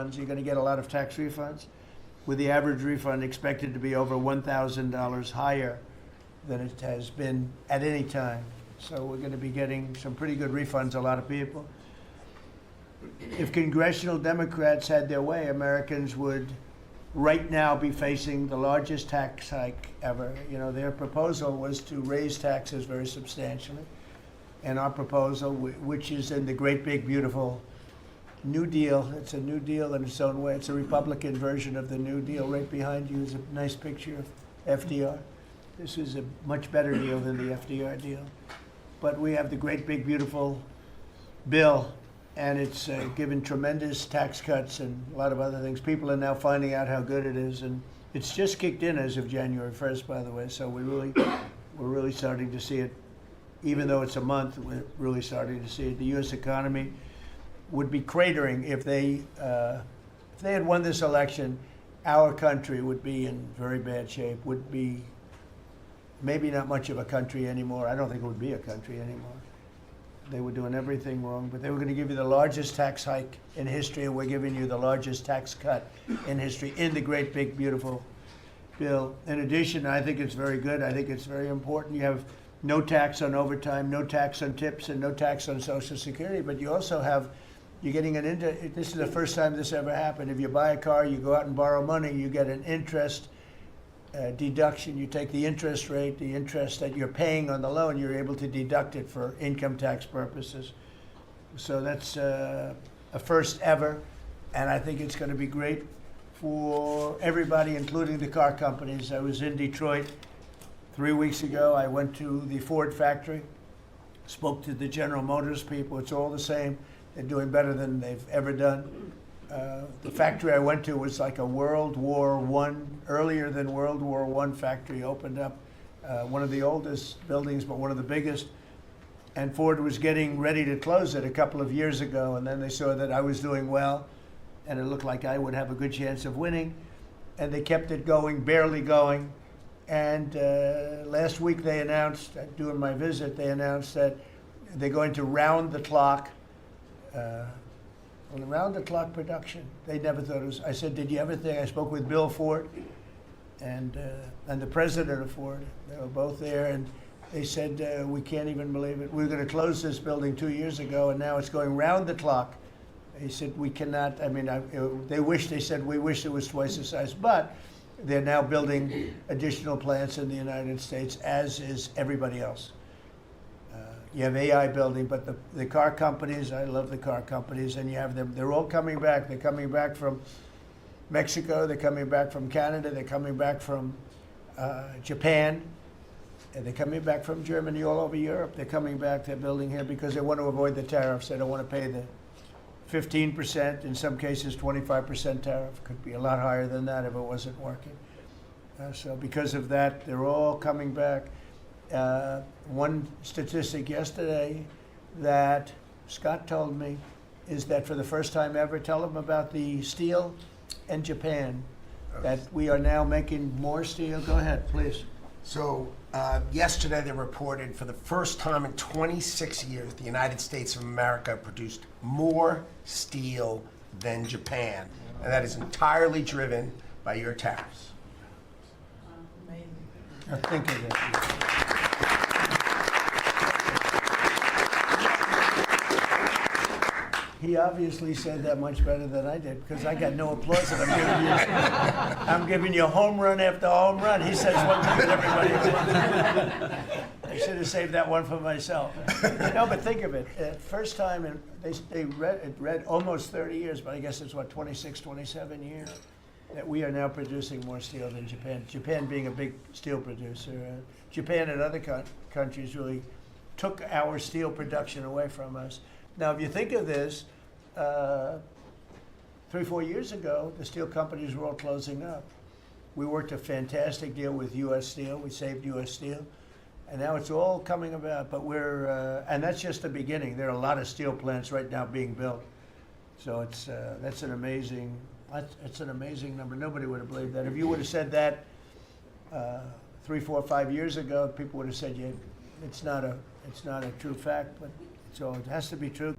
You're going to get a lot of tax refunds, with the average refund expected to be over $1,000 higher than it has been at any time. So we're going to be getting some pretty good refunds, a lot of people. If congressional Democrats had their way, Americans would right now be facing the largest tax hike ever. You know, their proposal was to raise taxes very substantially. And our proposal, which is in the great big beautiful New Deal, it's a New Deal in its own way. It's a Republican version of the New Deal. Right behind you is a nice picture of FDR. This is a much better deal than the FDR deal. But we have the great big beautiful bill, and it's given tremendous tax cuts and a lot of other things. People are now finding out how good it is, and it's just kicked in as of January 1st, by the way. So we're really starting to see it. Even though it's a month, we're really starting to see it. The U.S. economy would be cratering if they had won this election. Our country would be in very bad shape, would be maybe not much of a country anymore. I don't think it would be a country anymore. They were doing everything wrong, but they were going to give you the largest tax hike in history, and we're giving you the largest tax cut in history in the great big beautiful bill. In addition, I think it's very good. I think it's very important. You have no tax on overtime, no tax on tips, and no tax on Social Security, but you also have, you're getting this is the first time this ever happened. If you buy a car, you go out and borrow money, you get an interest deduction. You take the interest rate, the interest that you're paying on the loan, you're able to deduct it for income tax purposes. So that's a first ever, and I think it's going to be great for everybody, including the car companies. I was in Detroit 3 weeks ago. I went to the Ford factory, spoke to the General Motors people. It's all the same. They're doing better than they've ever done. The factory I went to was like a World War I, earlier than World War I factory opened up. One of the oldest buildings, but one of the biggest. And Ford was getting ready to close it a couple of years ago, and then they saw that I was doing well, and it looked like I would have a good chance of winning. And they kept it going, barely going. And last week they announced, during my visit, they announced that they're going to round the clock round-the-clock production. They never thought it was. I said, did you ever think? I spoke with Bill Ford and the president of Ford. They were both there, and they said, we can't even believe it. We were going to close this building 2 years ago, and now it's going round the clock. He said, we cannot. I mean, they said, we wish it was twice the size, but they're now building additional plants in the United States, as is everybody else. You have AI building, but the car companies, I love the car companies, and you have them, they're all coming back. They're coming back from Mexico, they're coming back from Canada, they're coming back from Japan, and they're coming back from Germany, all over Europe. They're coming back, they're building here because they want to avoid the tariffs. They don't want to pay the 15%, in some cases 25% tariff. Could be a lot higher than that if it wasn't working. So because of that, they're all coming back. One statistic yesterday that Scott told me is that for the first time ever, tell them about the steel in Japan, that we are now making more steel. Go ahead, please. So yesterday they reported for the first time in 26 years, the United States of America produced more steel than Japan. And that is entirely driven by your tariffs. Now think of it. He obviously said that much better than I did, because I got no applause, and I'm giving you home run after home run. He says one thing and everybody else. I should have saved that one for myself. No, but think of it. First time, they read almost 30 years, but I guess it's what, 26, 27 years, that we are now producing more steel than Japan. Japan being a big steel producer. Japan and other countries really took our steel production away from us. Now, if you think of this, 3, 4 years ago, the steel companies were all closing up. We worked a fantastic deal with U.S. Steel. We saved U.S. Steel. And now it's all coming about. But and that's just the beginning. There are a lot of steel plants right now being built. So that's an amazing number. Nobody would have believed that. If you would have said that 3, 4, 5 years ago, people would have said, yeah, it's not a true fact. But so it has to be true.